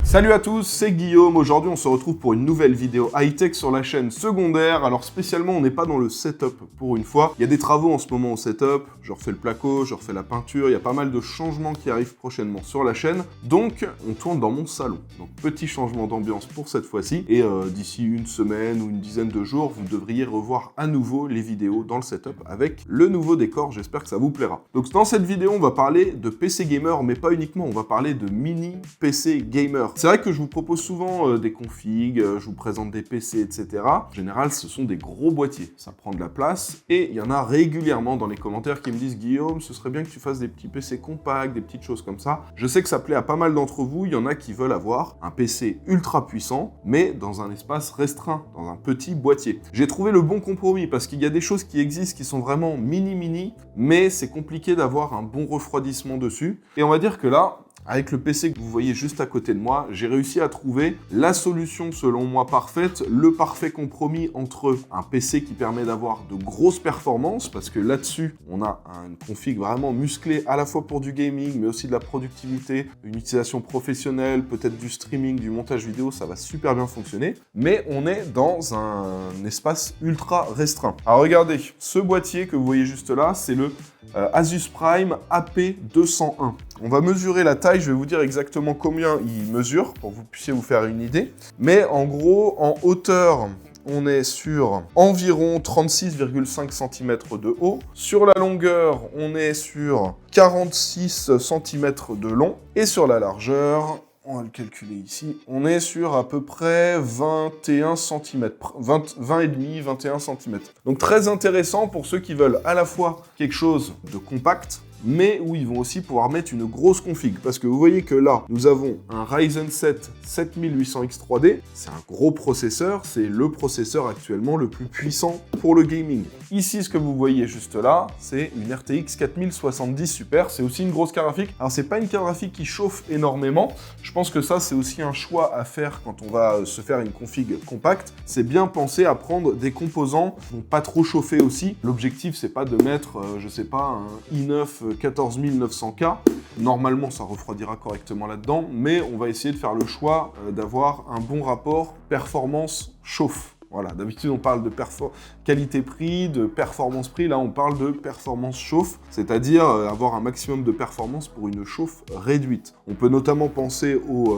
Salut à tous, c'est Guillaume. Aujourd'hui, on se retrouve pour une nouvelle vidéo high-tech sur la chaîne secondaire. Alors spécialement, on n'est pas dans le setup pour une fois. Il y a des travaux en ce moment au setup. Je refais le placo, je refais la peinture. Il y a pas mal de changements qui arrivent prochainement sur la chaîne. Donc, on tourne dans mon salon. Donc, petit changement d'ambiance pour cette fois-ci. Et d'ici une semaine ou une dizaine de jours, vous devriez revoir à nouveau les vidéos dans le setup avec le nouveau décor. J'espère que ça vous plaira. Donc, dans cette vidéo, on va parler de PC gamer, mais pas uniquement. On va parler de mini PC gamer. C'est vrai que je vous propose souvent des configs, je vous présente des PC, etc. En général, ce sont des gros boîtiers. Ça prend de la place et il y en a régulièrement dans les commentaires qui me disent « Guillaume, ce serait bien que tu fasses des petits PC compacts, des petites choses comme ça. » Je sais que ça plaît à pas mal d'entre vous. Il y en a qui veulent avoir un PC ultra puissant, mais dans un espace restreint, dans un petit boîtier. J'ai trouvé le bon compromis parce qu'il y a des choses qui existent qui sont vraiment mini, mais c'est compliqué d'avoir un bon refroidissement dessus. Et on va dire que là, avec le PC que vous voyez juste à côté de moi, j'ai réussi à trouver la solution selon moi parfaite, le parfait compromis entre un PC qui permet d'avoir de grosses performances, parce que là-dessus, on a une config vraiment musclée à la fois pour du gaming, mais aussi de la productivité, une utilisation professionnelle, peut-être du streaming, du montage vidéo, ça va super bien fonctionner, mais on est dans un espace ultra restreint. Alors regardez, ce boîtier que vous voyez juste là, c'est le Asus Prime AP201. On va mesurer la taille, je vais vous dire exactement combien il mesure pour que vous puissiez vous faire une idée. Mais en gros, en hauteur, on est sur environ 36,5 cm de haut. Sur la longueur, on est sur 46 cm de long. Et sur la largeur, on va le calculer ici, on est sur à peu près 21 cm, 20,5, 21 cm. Donc très intéressant pour ceux qui veulent à la fois quelque chose de compact, mais où ils vont aussi pouvoir mettre une grosse config. Parce que vous voyez que là, nous avons un Ryzen 7 7800X 3D. C'est un gros processeur, c'est le processeur actuellement le plus puissant pour le gaming. Ici, ce que vous voyez juste là, c'est une RTX 4070 Super. C'est aussi une grosse carte graphique. Alors, c'est pas une carte graphique qui chauffe énormément. Je pense que ça, c'est aussi un choix à faire quand on va se faire une config compacte. C'est bien penser à prendre des composants qui vont pas trop chauffer aussi. L'objectif, c'est pas de mettre, je sais pas, un i9 14900K. Normalement, ça refroidira correctement là-dedans, mais on va essayer de faire le choix d'avoir un bon rapport performance-chauffe. Voilà, d'habitude on parle de qualité-prix, de performance-prix, là on parle de performance-chauffe, c'est-à-dire avoir un maximum de performance pour une chauffe réduite. On peut notamment penser aux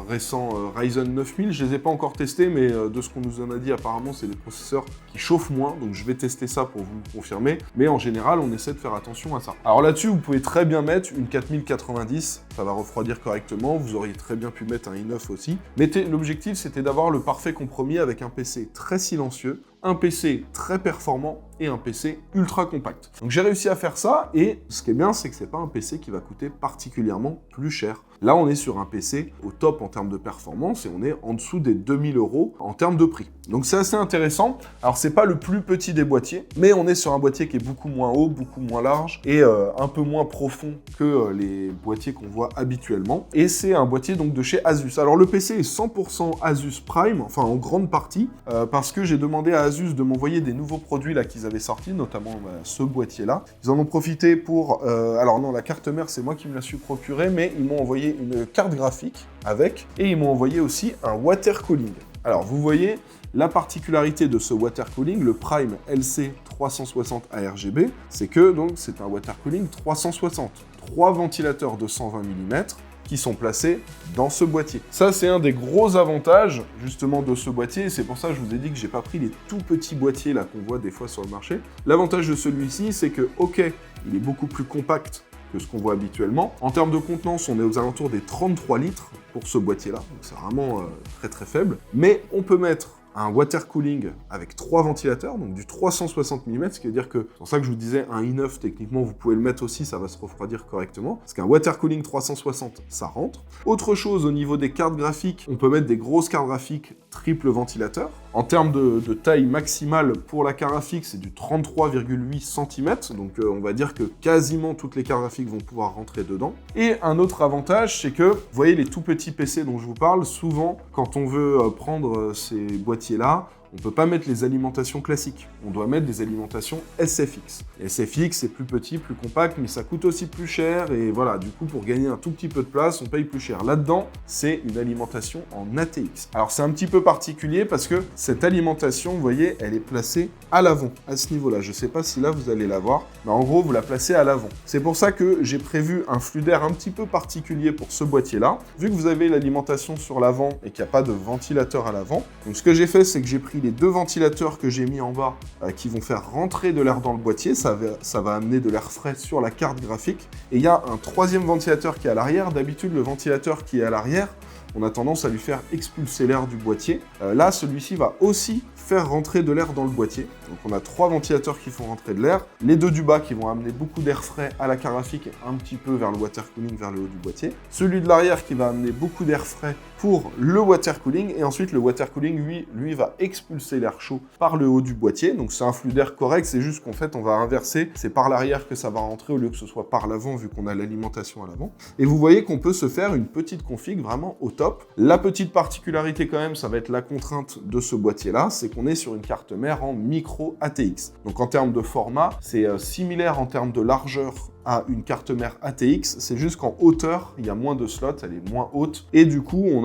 récents Ryzen 9000, je ne les ai pas encore testés, mais de ce qu'on nous en a dit apparemment c'est des processeurs qui chauffent moins, donc je vais tester ça pour vous le confirmer, mais en général on essaie de faire attention à ça. Alors là-dessus vous pouvez très bien mettre une 4090, ça va refroidir correctement, vous auriez très bien pu mettre un i9 aussi, mais l'objectif c'était d'avoir le parfait compromis avec un PC très silencieux, un PC très performant et un PC ultra compact. Donc j'ai réussi à faire ça et ce qui est bien, c'est que c'est pas un PC qui va coûter particulièrement plus cher. Là, on est sur un PC au top en termes de performance et on est en dessous des 2000 € en termes de prix. Donc c'est assez intéressant. Alors c'est pas le plus petit des boîtiers, mais on est sur un boîtier qui est beaucoup moins haut, beaucoup moins large et un peu moins profond que les boîtiers qu'on voit habituellement. Et c'est un boîtier donc de chez Asus. Alors le PC est 100% Asus Prime, enfin en grande partie, parce que j'ai demandé à Asus de m'envoyer des nouveaux produits là qu'ils avaient sortis, notamment ce boîtier-là. Ils en ont profité pour... alors non, la carte mère, c'est moi qui me la suis procurée, mais ils m'ont envoyé une carte graphique avec, et ils m'ont envoyé aussi un water cooling. Alors, vous voyez, la particularité de ce water cooling, le Prime LC 360 ARGB, c'est que donc c'est un water cooling 360. 3 ventilateurs de 120 mm qui sont placés dans ce boîtier. Ça, c'est un des gros avantages, justement, de ce boîtier. C'est pour ça que je vous ai dit que j'ai pas pris les tout petits boîtiers, là, qu'on voit des fois sur le marché. L'avantage de celui-ci, c'est que, ok, il est beaucoup plus compact que ce qu'on voit habituellement. En termes de contenance, on est aux alentours des 33 litres pour ce boîtier-là. Donc, c'est vraiment très, très faible. Mais on peut mettre un water cooling avec 3 ventilateurs, donc du 360 mm, ce qui veut dire que, c'est pour ça que je vous disais, un i9, techniquement, vous pouvez le mettre aussi, ça va se refroidir correctement, parce qu'un water cooling 360, ça rentre. Autre chose, au niveau des cartes graphiques, on peut mettre des grosses cartes graphiques triple ventilateur. En termes de taille maximale pour la carte graphique, c'est du 33,8 cm, donc on va dire que quasiment toutes les cartes graphiques vont pouvoir rentrer dedans. Et un autre avantage, c'est que, vous voyez les tout petits PC dont je vous parle, souvent, quand on veut prendre ces boîtiers-là, on peut pas mettre les alimentations classiques. On doit mettre des alimentations SFX. Et SFX, c'est plus petit, plus compact, mais ça coûte aussi plus cher. Et voilà, du coup, pour gagner un tout petit peu de place, on paye plus cher. Là-dedans, c'est une alimentation en ATX. Alors, c'est un petit peu particulier parce que cette alimentation, vous voyez, elle est placée à l'avant, à ce niveau-là. Je sais pas si là, vous allez la voir, mais en gros, vous la placez à l'avant. C'est pour ça que j'ai prévu un flux d'air un petit peu particulier pour ce boîtier-là. Vu que vous avez l'alimentation sur l'avant et qu'il n'y a pas de ventilateur à l'avant, donc ce que j'ai fait, c'est que j'ai pris les deux ventilateurs que j'ai mis en bas qui vont faire rentrer de l'air dans le boîtier. Ça va amener de l'air frais sur la carte graphique. Et il y a un troisième ventilateur qui est à l'arrière. D'habitude, le ventilateur qui est à l'arrière, on a tendance à lui faire expulser l'air du boîtier. Là, celui-ci va aussi faire rentrer de l'air dans le boîtier. Donc on a 3 ventilateurs qui font rentrer de l'air, les 2 du bas qui vont amener beaucoup d'air frais à la carte graphique et un petit peu vers le water cooling, vers le haut du boîtier. Celui de l'arrière qui va amener beaucoup d'air frais pour le water cooling, et ensuite le water cooling, lui va expulser l'air chaud par le haut du boîtier. Donc c'est un flux d'air correct, c'est juste qu'en fait on va inverser, c'est par l'arrière que ça va rentrer au lieu que ce soit par l'avant vu qu'on a l'alimentation à l'avant. Et vous voyez qu'on peut se faire une petite config vraiment au top. La petite particularité quand même, ça va être la contrainte de ce boîtier-là, c'est qu'on est sur une carte mère en micro ATX. Donc en termes de format, c'est similaire en termes de largeur à une carte mère ATX, c'est juste qu'en hauteur, il y a moins de slots, elle est moins haute, et du coup, on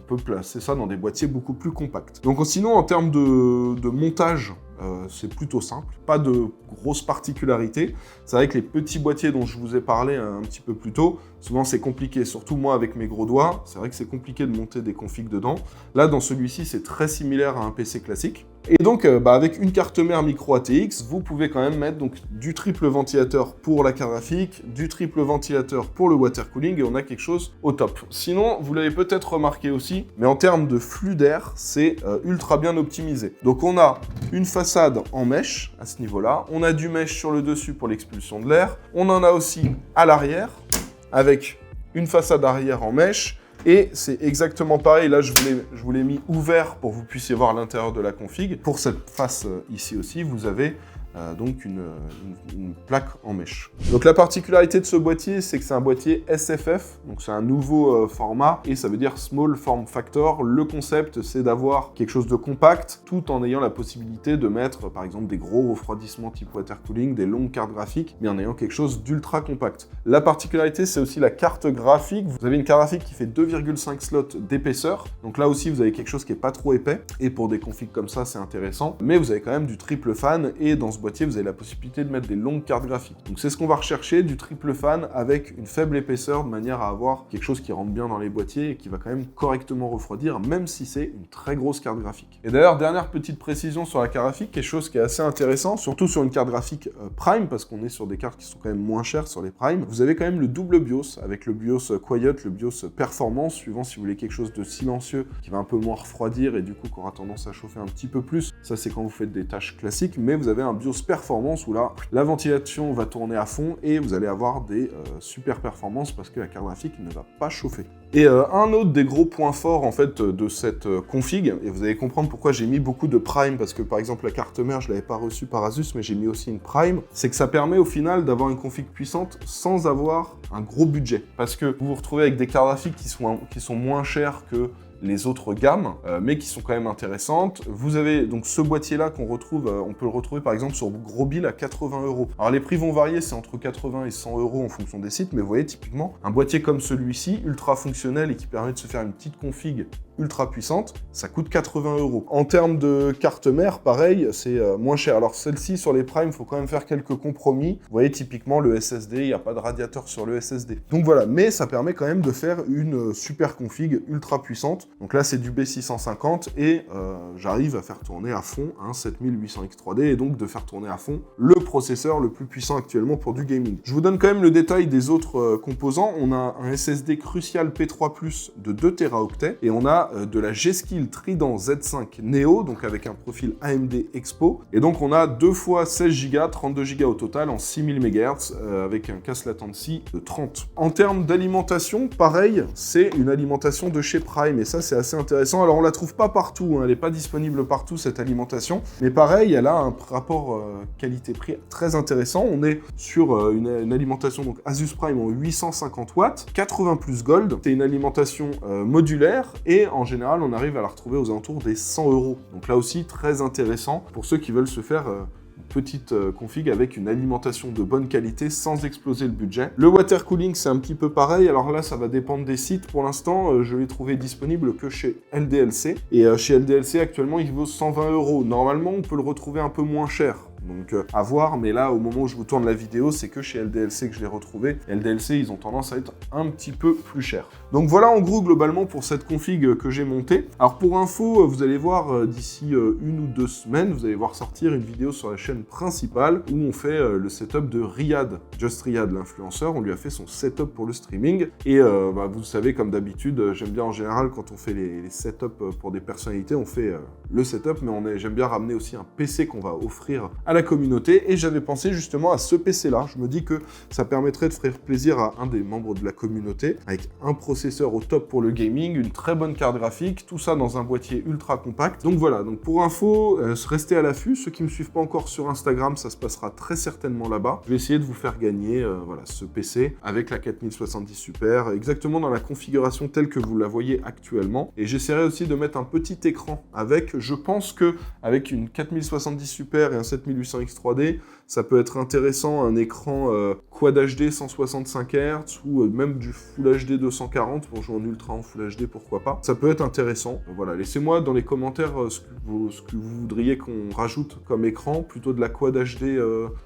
peut placer ça dans des boîtiers beaucoup plus compacts. Donc sinon, en termes de montage, c'est plutôt simple, pas de grosses particularités. C'est vrai que les petits boîtiers dont je vous ai parlé un petit peu plus tôt, souvent c'est compliqué, surtout moi avec mes gros doigts, c'est vrai que c'est compliqué de monter des configs dedans. Là, dans celui-ci, c'est très similaire à un PC classique. Et donc, avec une carte mère micro ATX, vous pouvez quand même mettre donc, du triple ventilateur pour la carte graphique, du triple ventilateur pour le water cooling, et on a quelque chose au top. Sinon, vous l'avez peut-être remarqué aussi, mais en termes de flux d'air, c'est ultra bien optimisé. Donc on a une façade en mesh à ce niveau-là, on a du mesh sur le dessus pour l'expulsion de l'air, on en a aussi à l'arrière, avec une façade arrière en mesh, et c'est exactement pareil, là je vous l'ai mis ouvert pour que vous puissiez voir l'intérieur de la config. Pour cette face ici aussi, vous avez donc une plaque en mesh. Donc la particularité de ce boîtier, c'est que c'est un boîtier SFF, donc c'est un nouveau format, et ça veut dire Small Form Factor. Le concept, c'est d'avoir quelque chose de compact, tout en ayant la possibilité de mettre, par exemple, des gros refroidissements type water cooling, des longues cartes graphiques, mais en ayant quelque chose d'ultra compact. La particularité, c'est aussi la carte graphique. Vous avez une carte graphique qui fait 2,5 slots d'épaisseur, donc là aussi, vous avez quelque chose qui est pas trop épais, et pour des configs comme ça, c'est intéressant, mais vous avez quand même du triple fan, et dans ce boîtier, vous avez la possibilité de mettre des longues cartes graphiques. Donc c'est ce qu'on va rechercher, du triple fan avec une faible épaisseur, de manière à avoir quelque chose qui rentre bien dans les boîtiers et qui va quand même correctement refroidir, même si c'est une très grosse carte graphique. Et d'ailleurs, dernière petite précision sur la carte graphique, quelque chose qui est assez intéressant, surtout sur une carte graphique Prime, parce qu'on est sur des cartes qui sont quand même moins chères sur les Prime, vous avez quand même le double BIOS, avec le BIOS Quiet, le BIOS Performance, suivant si vous voulez quelque chose de silencieux, qui va un peu moins refroidir et du coup qui aura tendance à chauffer un petit peu plus. Ça, c'est quand vous faites des tâches classiques, mais vous avez un BIOS Performance où là, la ventilation va tourner à fond et vous allez avoir des super performances parce que la carte graphique ne va pas chauffer. Et un autre des gros points forts en fait de cette config, et vous allez comprendre pourquoi j'ai mis beaucoup de Prime, parce que par exemple la carte mère je l'avais pas reçue par Asus, mais j'ai mis aussi une Prime, c'est que ça permet au final d'avoir une config puissante sans avoir un gros budget. Parce que vous vous retrouvez avec des cartes graphiques qui sont moins chères que les autres gammes, mais qui sont quand même intéressantes. Vous avez donc ce boîtier-là qu'on retrouve, on peut le retrouver par exemple sur Grosbill à 80 €. Alors les prix vont varier, c'est entre 80 et 100 € en fonction des sites, mais vous voyez typiquement un boîtier comme celui-ci, ultra fonctionnel et qui permet de se faire une petite config ultra puissante, ça coûte 80 €. En termes de carte mère, pareil, c'est moins cher. Alors celle-ci, sur les Prime, il faut quand même faire quelques compromis. Vous voyez, typiquement, le SSD, il n'y a pas de radiateur sur le SSD. Donc voilà, mais ça permet quand même de faire une super config ultra puissante. Donc là, c'est du B650 et j'arrive à faire tourner à fond un 7800X3D et donc de faire tourner à fond le processeur le plus puissant actuellement pour du gaming. Je vous donne quand même le détail des autres composants. On a un SSD Crucial P3+, de 2 Teraoctets et on a de la G-Skill Trident Z5 Neo, donc avec un profil AMD Expo. Et donc on a 2 fois 16 Go, 32 Go au total en 6000 MHz avec un cache latency de 30. En termes d'alimentation, pareil, c'est une alimentation de chez Prime et ça c'est assez intéressant. Alors on la trouve pas partout, hein, elle n'est pas disponible partout cette alimentation, mais pareil, elle a un rapport qualité-prix très intéressant. On est sur une alimentation donc Asus Prime en 850 watts, 80 plus Gold. C'est une alimentation modulaire et en général, on arrive à la retrouver aux alentours des 100 €. Donc là aussi, très intéressant pour ceux qui veulent se faire petite config avec une alimentation de bonne qualité sans exploser le budget. Le water cooling, c'est un petit peu pareil. Alors là, ça va dépendre des sites. Pour l'instant, je l'ai trouvé disponible que chez LDLC. Et chez LDLC, actuellement, il vaut 120 €. Normalement, on peut le retrouver un peu moins cher. Donc à voir, mais là, au moment où je vous tourne la vidéo, c'est que chez LDLC que je l'ai retrouvé. LDLC, ils ont tendance à être un petit peu plus chers. Donc voilà, en gros, globalement, pour cette config que j'ai montée. Alors pour info, vous allez voir d'ici 1 ou 2 semaines, vous allez voir sortir une vidéo sur la chaîne principale où on fait le setup de Riyad, Just Riyad, l'influenceur. On lui a fait son setup pour le streaming. Et vous savez, comme d'habitude, j'aime bien en général, quand on fait les setups pour des personnalités, on fait le setup, mais j'aime bien ramener aussi un PC qu'on va offrir à la communauté, et j'avais pensé justement à ce PC là. Je me dis que ça permettrait de faire plaisir à un des membres de la communauté avec un processeur au top pour le gaming, une très bonne carte graphique, tout ça dans un boîtier ultra compact. Donc voilà, donc pour info, restez à l'affût. Ceux qui me suivent pas encore sur Instagram, ça se passera très certainement là-bas. Je vais essayer de vous faire gagner voilà, ce PC avec la 4070 Super, exactement dans la configuration telle que vous la voyez actuellement, et j'essaierai aussi de mettre un petit écran avec. Je pense que avec une 4070 Super et un 7800X 3D, ça peut être intéressant, un écran Quad HD 165 Hz ou même du Full HD 240 pour jouer en ultra en Full HD, pourquoi pas. Ça peut être intéressant. Voilà, laissez-moi dans les commentaires ce que vous voudriez qu'on rajoute comme écran, plutôt de la Quad HD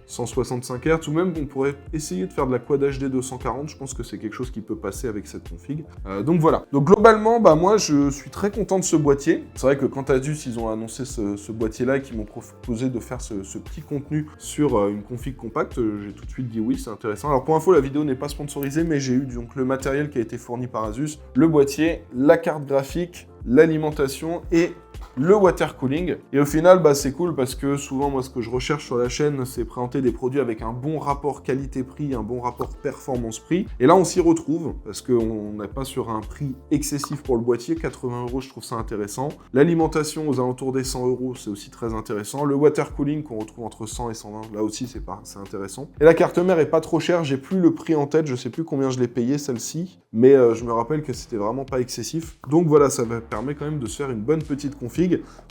165 Hz, ou même on pourrait essayer de faire de la Quad HD 240. Je pense que c'est quelque chose qui peut passer avec cette config. Donc voilà. Donc globalement, moi je suis très content de ce boîtier. C'est vrai que quand Asus ils ont annoncé ce boîtier-là et qu'ils m'ont proposé de faire ce petit contenu sur une config compacte, j'ai tout de suite dit oui, c'est intéressant. Alors pour info, la vidéo n'est pas sponsorisée, mais j'ai eu donc le matériel qui a été fourni par Asus, le boîtier, la carte graphique, l'alimentation et le water cooling. Et au final, c'est cool parce que souvent, moi, ce que je recherche sur la chaîne, c'est présenter des produits avec un bon rapport qualité-prix, un bon rapport performance-prix. Et là, on s'y retrouve parce qu'on n'est pas sur un prix excessif pour le boîtier. 80 €, je trouve ça intéressant. L'alimentation aux alentours des 100 €, c'est aussi très intéressant. Le water cooling qu'on retrouve entre 100 et 120, là aussi, c'est intéressant. Et la carte mère est pas trop chère. J'ai plus le prix en tête. Je sais plus combien je l'ai payé, celle-ci. Mais je me rappelle que c'était vraiment pas excessif. Donc voilà, ça permet quand même de se faire une bonne petite config.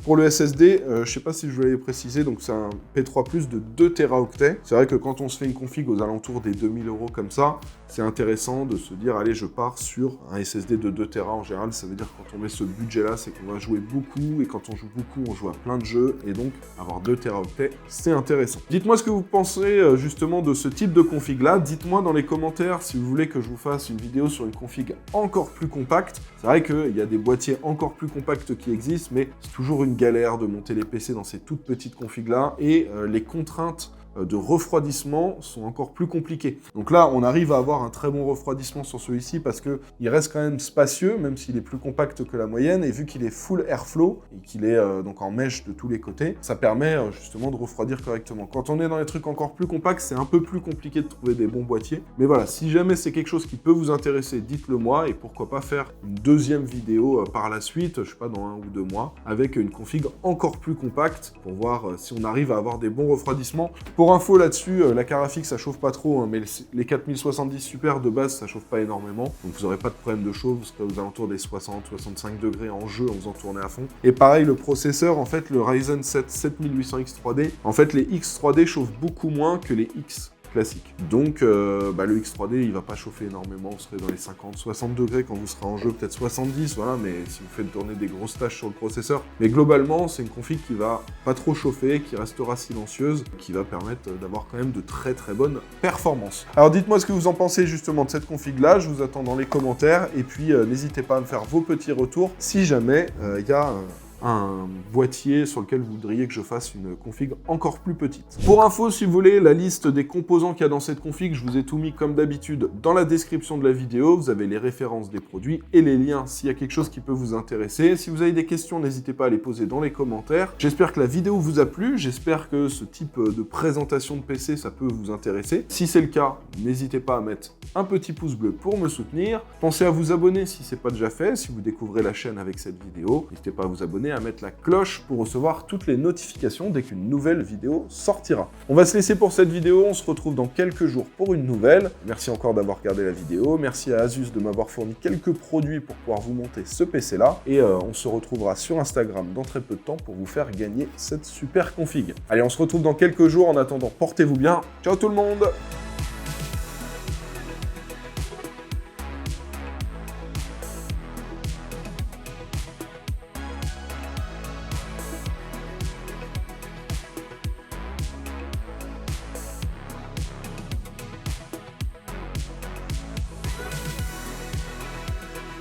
Pour le SSD, je sais pas si je vous l'avais précisé, donc c'est un P3+ de 2 Teraoctets. C'est vrai que quand on se fait une config aux alentours des 2000 € comme ça, c'est intéressant de se dire, allez, je pars sur un SSD de 2 Tera en général. Ça veut dire que quand on met ce budget-là, c'est qu'on va jouer beaucoup, et quand on joue beaucoup, on joue à plein de jeux, et donc avoir 2 Teraoctets, c'est intéressant. Dites-moi ce que vous pensez justement de ce type de config-là. Dites-moi dans les commentaires si vous voulez que je vous fasse une vidéo sur une config encore plus compacte. C'est vrai qu'il y a des boîtiers encore plus compacts qui existent, mais c'est toujours une galère de monter les PC dans ces toutes petites configs-là, et les contraintes de refroidissement sont encore plus compliqués. Donc là, on arrive à avoir un très bon refroidissement sur celui-ci parce qu'il reste quand même spacieux, même s'il est plus compact que la moyenne, et vu qu'il est full airflow et qu'il est donc en mèche de tous les côtés, ça permet justement de refroidir correctement. Quand on est dans les trucs encore plus compacts, c'est un peu plus compliqué de trouver des bons boîtiers. Mais voilà, si jamais c'est quelque chose qui peut vous intéresser, dites-le moi, et pourquoi pas faire une deuxième vidéo par la suite, je sais pas, dans 1 ou 2 mois, avec une config encore plus compacte pour voir si on arrive à avoir des bons refroidissements. Pour info là-dessus, la carte graphique ça chauffe pas trop, mais les 4070 Super de base ça chauffe pas énormément, donc vous n'aurez pas de problème de chauffe, vous serez aux alentours des 60-65 degrés en jeu en faisant tourner à fond. Et pareil, le processeur, en fait, le Ryzen 7 7800X 3D, en fait les X 3D chauffent beaucoup moins que les X classique. Donc le X3D il va pas chauffer énormément, vous serez dans les 50-60 degrés quand vous serez en jeu, peut-être 70, voilà, mais si vous faites tourner des grosses tâches sur le processeur. Mais globalement, c'est une config qui va pas trop chauffer, qui restera silencieuse, qui va permettre d'avoir quand même de très très bonnes performances. Alors dites-moi ce que vous en pensez justement de cette config là, je vous attends dans les commentaires, et puis n'hésitez pas à me faire vos petits retours si jamais il y a un boîtier sur lequel vous voudriez que je fasse une config encore plus petite. Pour info, si vous voulez, la liste des composants qu'il y a dans cette config, je vous ai tout mis comme d'habitude dans la description de la vidéo. Vous avez les références des produits et les liens s'il y a quelque chose qui peut vous intéresser. Si vous avez des questions, n'hésitez pas à les poser dans les commentaires. J'espère que la vidéo vous a plu, j'espère que ce type de présentation de PC, ça peut vous intéresser. Si c'est le cas, n'hésitez pas à mettre un petit pouce bleu pour me soutenir. Pensez à vous abonner si ce n'est pas déjà fait, si vous découvrez la chaîne avec cette vidéo. N'hésitez pas à vous abonner, à mettre la cloche pour recevoir toutes les notifications dès qu'une nouvelle vidéo sortira. On va se laisser pour cette vidéo, on se retrouve dans quelques jours pour une nouvelle. Merci encore d'avoir regardé la vidéo, merci à Asus de m'avoir fourni quelques produits pour pouvoir vous monter ce PC là, et on se retrouvera sur Instagram dans très peu de temps pour vous faire gagner cette super config. Allez, on se retrouve dans quelques jours, en attendant, portez-vous bien, ciao tout le monde!